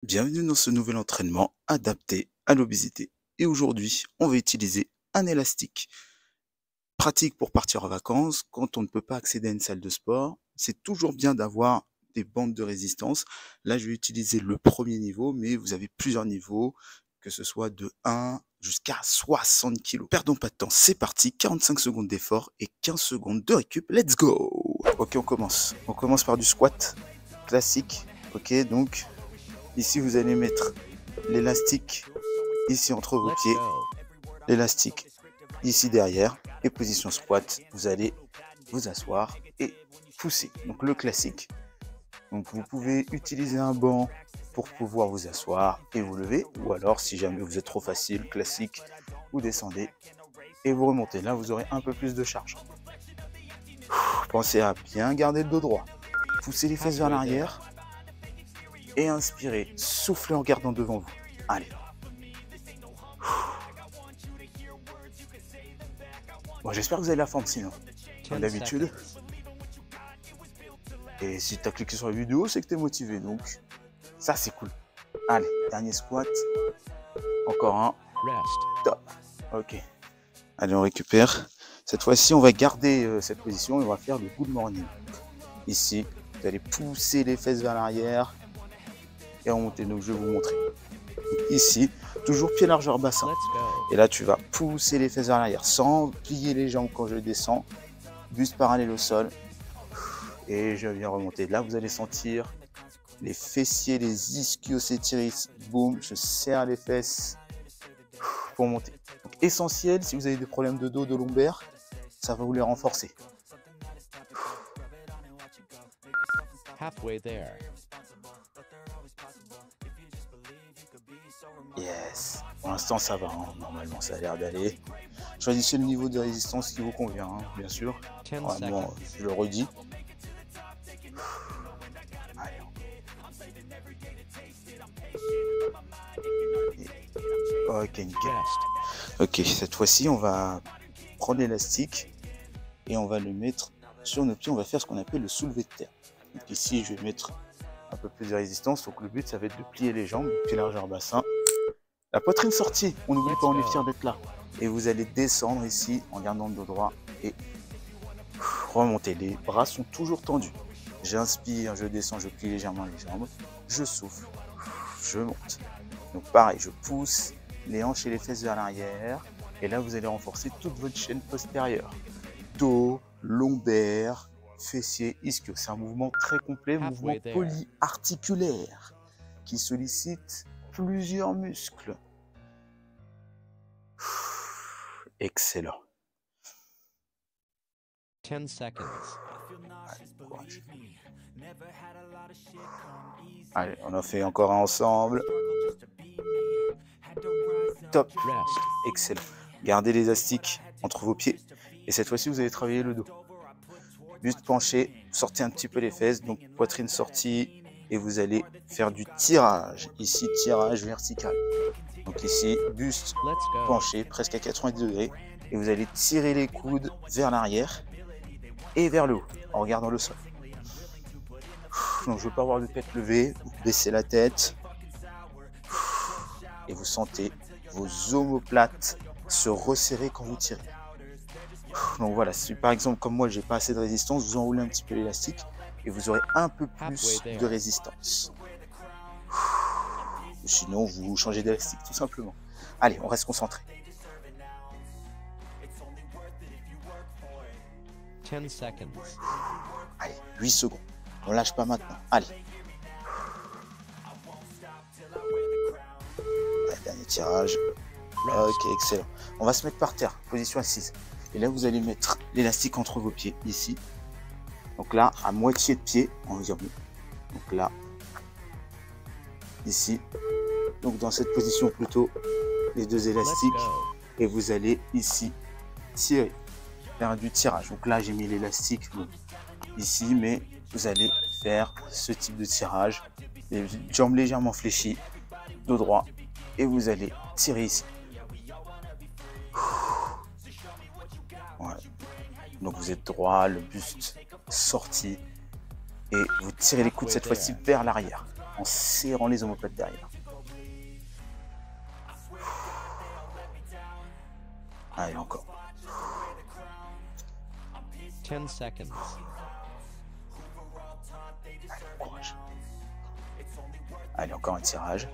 Bienvenue dans ce nouvel entraînement adapté à l'obésité. Et aujourd'hui, on va utiliser un élastique. Pratique pour partir en vacances quand on ne peut pas accéder à une salle de sport. C'est toujours bien d'avoir des bandes de résistance. Là, je vais utiliser le premier niveau, mais vous avez plusieurs niveaux, que ce soit de 1 jusqu'à 60 kilos. Perdons pas de temps, c'est parti, 45 secondes d'effort et 15 secondes de récup. Let's go! Ok, on commence. On commence par du squat classique. Ok, donc ici, vous allez mettre l'élastique ici entre vos pieds, l'élastique ici derrière, et position squat, vous allez vous asseoir et pousser. Donc le classique. Donc vous pouvez utiliser un banc pour pouvoir vous asseoir et vous lever, ou alors si jamais vous êtes trop facile, classique, vous descendez et vous remontez. Là, vous aurez un peu plus de charge. Pensez à bien garder le dos droit. Poussez les fesses vers l'arrière et inspirez. Soufflez en regardant devant vous. Allez. Bon, j'espère que vous avez la forme sinon, comme d'habitude. Et si tu as cliqué sur la vidéo, c'est que tu es motivé, donc ça c'est cool. Allez, dernier squat. Encore un. Top. Ok. Allez, on récupère. Cette fois-ci, on va garder cette position et on va faire le good morning. Ici, vous allez pousser les fesses vers l'arrière et remonter. Donc, je vais vous montrer. Donc, ici, toujours pied largeur bassin. Et là, tu vas pousser les fesses vers l'arrière sans plier les jambes quand je descends. Buste parallèle au sol. Et je viens remonter. Là, vous allez sentir les fessiers, les ischios s'étirer. Boum, je serre les fesses pour monter. Donc, essentiel, si vous avez des problèmes de dos, de lombaire, ça va vous les renforcer. Halfway there. Yes. Pour l'instant, ça va. Hein. Normalement, ça a l'air d'aller. Choisissez le niveau de résistance qui vous convient, hein, bien sûr. Vraiment, je le redis. Allez. Ok, nickel. Ok, cette fois-ci, on va prendre l'élastique et on va le mettre sur nos pieds. On va faire ce qu'on appelle le soulevé de terre. Donc ici, je vais mettre un peu plus de résistance. Donc le but, ça va être de plier les jambes, pied largeur bassin. La poitrine sortie, on n'oublie pas, on est fiers d'être là. Et vous allez descendre ici en gardant le dos droit et remonter. Les bras sont toujours tendus. J'inspire, je descends, je plie légèrement les jambes. Je souffle, je monte. Donc pareil, je pousse les hanches et les fesses vers l'arrière. Et là, vous allez renforcer toute votre chaîne postérieure. Dos, lombaire, fessiers, ischio. C'est un mouvement très complet, mouvement polyarticulaire qui sollicite plusieurs muscles. Excellent. 10 seconds. Allez, on en fait encore un ensemble. Top. Excellent. Gardez l'élastique entre vos pieds. Et cette fois-ci, vous allez travailler le dos. Buste penché, sortez un petit peu les fesses. Donc, poitrine sortie. Et vous allez faire du tirage. Ici, tirage vertical. Donc ici, buste penché, presque à 90 degrés. Et vous allez tirer les coudes vers l'arrière et vers le haut, en regardant le sol. Donc je ne veux pas avoir de tête levée, baissez la tête. Et vous sentez vos omoplates se resserrer quand vous tirez. Donc voilà, si par exemple comme moi j'ai pas assez de résistance, vous enroulez un petit peu l'élastique et vous aurez un peu plus de résistance. Sinon vous changez d'élastique tout simplement. Allez, on reste concentré. 10 seconds. Allez, 8 secondes. On lâche pas maintenant. Allez. Dernier tirage. Ok, excellent. On va se mettre par terre, position assise. Et là, vous allez mettre l'élastique entre vos pieds, ici. Donc là, à moitié de pied environ. Donc là, ici. Donc dans cette position plutôt, les deux élastiques. Et vous allez ici tirer, faire du tirage. Donc là, j'ai mis l'élastique ici, mais vous allez faire ce type de tirage. Les jambes légèrement fléchies, dos droit. Et vous allez tirer ici. Voilà. Donc vous êtes droit, le buste sorti. Et vous tirez les coudes cette fois-ci vers l'arrière. en serrant les omoplates derrière. Allez, encore. 10 seconds. Allez, courage. Allez, encore un tirage.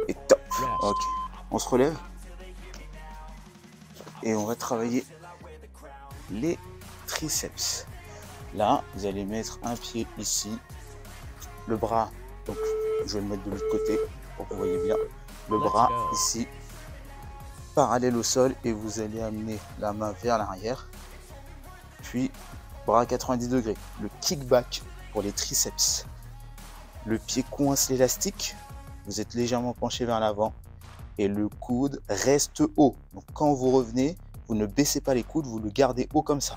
Et top. Ok, on se relève. Et on va travailler les triceps. Là, vous allez mettre un pied ici, le bras, donc je vais le mettre de l'autre côté pour que vous voyez bien, le bras ici, parallèle au sol, et vous allez amener la main vers l'arrière, puis bras à 90 degrés, le kickback pour les triceps. Le pied coince l'élastique, vous êtes légèrement penché vers l'avant, et le coude reste haut. Donc quand vous revenez, vous ne baissez pas les coudes, vous le gardez haut comme ça.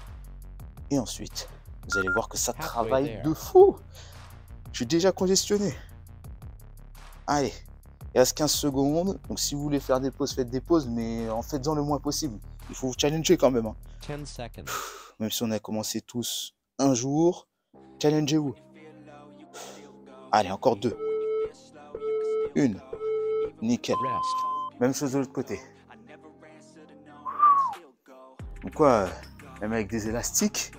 Et ensuite, vous allez voir que ça travaille de fou. Je suis déjà congestionné. Allez, il reste 15 secondes. Donc si vous voulez faire des pauses, faites des pauses, mais en faites-en le moins possible. Il faut vous challenger quand même. 10 seconds. Même si on a commencé tous un jour, challengez-vous. Allez, encore 2. 1. Nickel. Même chose de l'autre côté. Donc quoi, même avec des élastiques,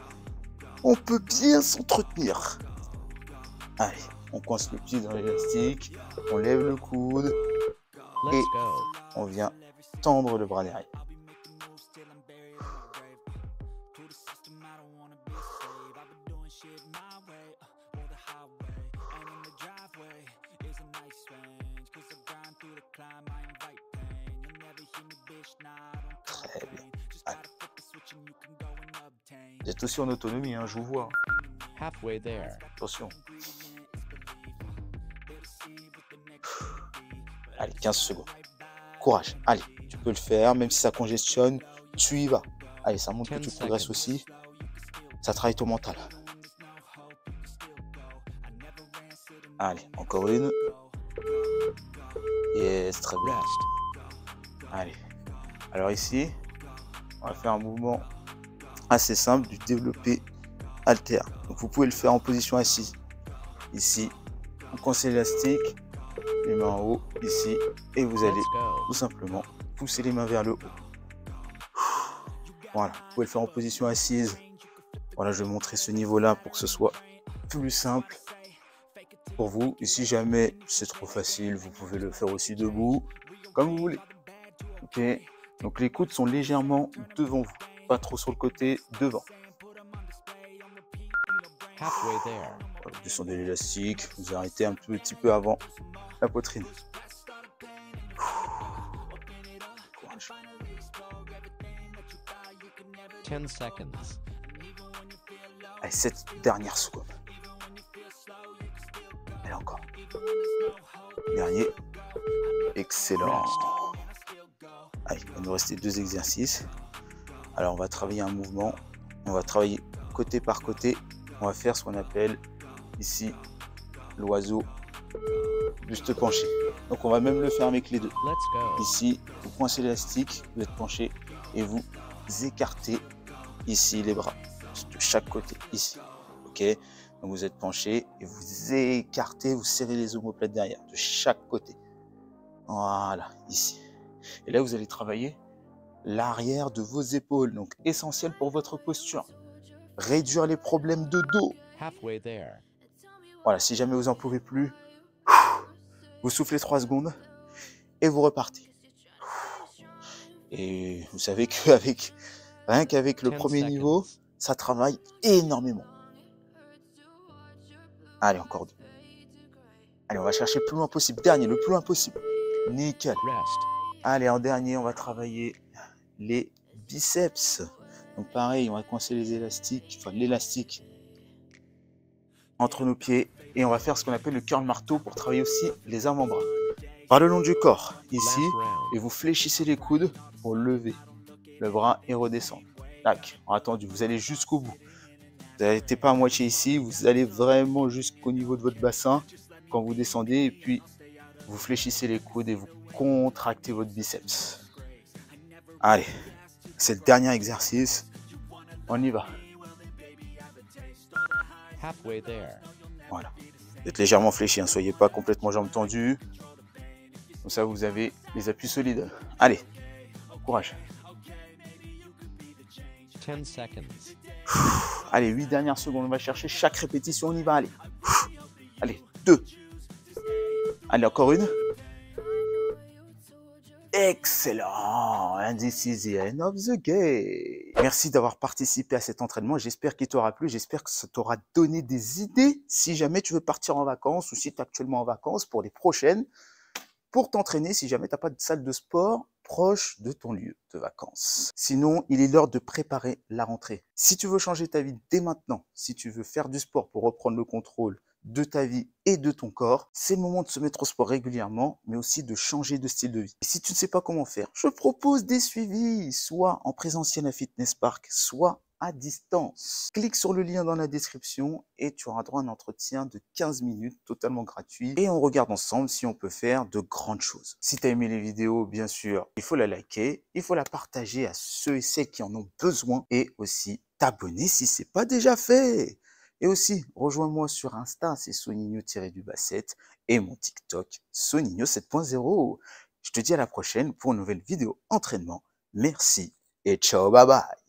on peut bien s'entretenir. Allez, on coince le pied dans l'élastique, on lève le coude et on vient tendre le bras derrière. Très bien. Allez. Vous êtes aussi en autonomie, hein, je vous vois. Halfway there. Attention. Allez, 15 secondes. Courage. Allez, tu peux le faire, même si ça congestionne, tu y vas. Allez, ça montre que tu progresses aussi. Ça travaille ton mental. Allez, encore une. Yes, très bien. Allez. Alors ici, on va faire un mouvement assez simple du développé haltère. Donc vous pouvez le faire en position assise. Ici, on coince l'élastique, les mains en haut, ici, et vous allez tout simplement pousser les mains vers le haut. Voilà, vous pouvez le faire en position assise. Voilà, je vais montrer ce niveau-là pour que ce soit plus simple pour vous. Et si jamais c'est trop facile, vous pouvez le faire aussi debout, comme vous voulez. Ok, donc les coudes sont légèrement devant vous, pas trop sur le côté, devant. Vous descendez l'élastique, vous arrêtez un petit peu avant la poitrine. Courage. 10 seconds. Allez, 7 dernières secondes. Allez, encore. Dernier. Excellent. Allez, il va nous rester 2 exercices. Alors, on va travailler un mouvement. On va travailler côté par côté. On va faire ce qu'on appelle ici l'oiseau buste penché. Donc, on va même le faire avec les deux. Ici, vous coincez l'élastique, vous êtes penché et vous écartez ici les bras de chaque côté. Ici. Ok. Donc, vous êtes penché et vous écartez, vous serrez les omoplates derrière de chaque côté. Voilà, ici. Et là, vous allez travailler l'arrière de vos épaules. Donc, essentiel pour votre posture. Réduire les problèmes de dos. Voilà, si jamais vous n'en pouvez plus, vous soufflez 3 secondes et vous repartez. Et vous savez qu'avec rien qu'avec le premier niveau, ça travaille énormément. Allez, encore 2. Allez, on va chercher le plus loin possible. Dernier, le plus loin possible. Nickel. Allez, en dernier, on va travailler les biceps. Donc pareil, on va coincer les élastiques, enfin l'élastique entre nos pieds et on va faire ce qu'on appelle le curl marteau pour travailler aussi les avant-bras. Par le long du corps, ici, et vous fléchissez les coudes pour lever le bras et redescendre. Tac, attendu, vous allez jusqu'au bout. Vous n'arrêtez pas à moitié ici, vous allez vraiment jusqu'au niveau de votre bassin quand vous descendez et puis vous fléchissez les coudes et vous contractez votre biceps. Allez, c'est le dernier exercice. On y va. Voilà. Vous êtes légèrement fléchi, hein, soyez pas complètement jambes tendues. Comme ça, vous avez les appuis solides. Allez, courage. 10 seconds. Allez, 8 dernières secondes, on va chercher chaque répétition, on y va, allez. Allez, 2. Allez, encore une. Excellent! And this is the end of the game. Merci d'avoir participé à cet entraînement. J'espère qu'il t'aura plu. J'espère que ça t'aura donné des idées si jamais tu veux partir en vacances ou si tu es actuellement en vacances pour les prochaines, pour t'entraîner si jamais tu n'as pas de salle de sport proche de ton lieu de vacances. Sinon, il est l'heure de préparer la rentrée. Si tu veux changer ta vie dès maintenant, si tu veux faire du sport pour reprendre le contrôle de ta vie et de ton corps, c'est le moment de se mettre au sport régulièrement, mais aussi de changer de style de vie. Et si tu ne sais pas comment faire, je propose des suivis, soit en présentiel à Fitness Park, soit à distance. Clique sur le lien dans la description et tu auras droit à un entretien de 15 minutes totalement gratuit et on regarde ensemble si on peut faire de grandes choses. Si tu as aimé les vidéos, bien sûr, il faut la liker, il faut la partager à ceux et celles qui en ont besoin et aussi t'abonner si ce n'est pas déjà fait. Et aussi, rejoins-moi sur Insta, c'est Soninho-7 et mon TikTok, Soninho 7.0. Je te dis à la prochaine pour une nouvelle vidéo entraînement. Merci et ciao, bye bye.